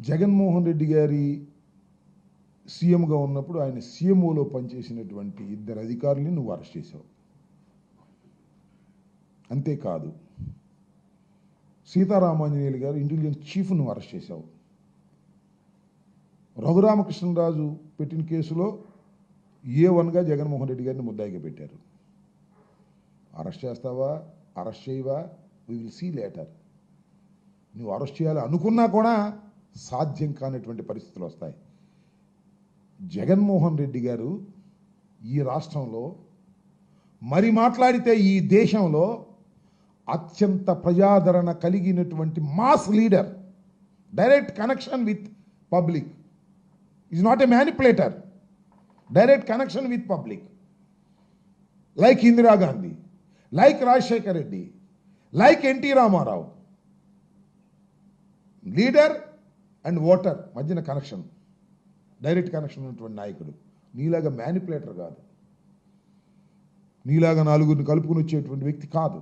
జగన్మోహన్ రెడ్డి గారి సీఎంగా ఉన్నప్పుడు ఆయన సీఎంఓలో పనిచేసినటువంటి 2 అధికారులని నువ్వు అరెస్ట్ చేశావు. అంతేకాదు, సీతారామాంజనేయులు గారు ఇంటెలిజెన్స్ చీఫ్ నువ్వు అరెస్ట్ చేశావు. రఘురామకృష్ణరాజు పెట్టిన కేసులో A1గా జగన్మోహన్ రెడ్డి గారిని ముద్దాయిగా పెట్టారు. అరెస్ట్ చేస్తావా, అరెస్ట్ చేయవా, వి విల్ సీ లేటర్. నువ్వు అరెస్ట్ చేయాలి అనుకున్నా కూడా సాధ్యం కానిటువంటి పరిస్థితులు వస్తాయి. జగన్మోహన్ రెడ్డి గారు ఈ రాష్ట్రంలో మరి మాట్లాడితే ఈ దేశంలో అత్యంత ప్రజాదరణ కలిగినటువంటి mass leader, direct connection with public, is not a manipulator, direct connection with public, like Indira Gandhi, like Rajasekhar Reddy, like NT Ramarao. Leader and voter మధ్యన కనెక్షన్, డైరెక్ట్ కనెక్షన్ ఉన్నటువంటి నాయకుడు. నీలాగా మ్యానిపులేటర్ కాదు, నీలాగా 4గురిని కలుపుకుని వచ్చేటువంటి వ్యక్తి కాదు.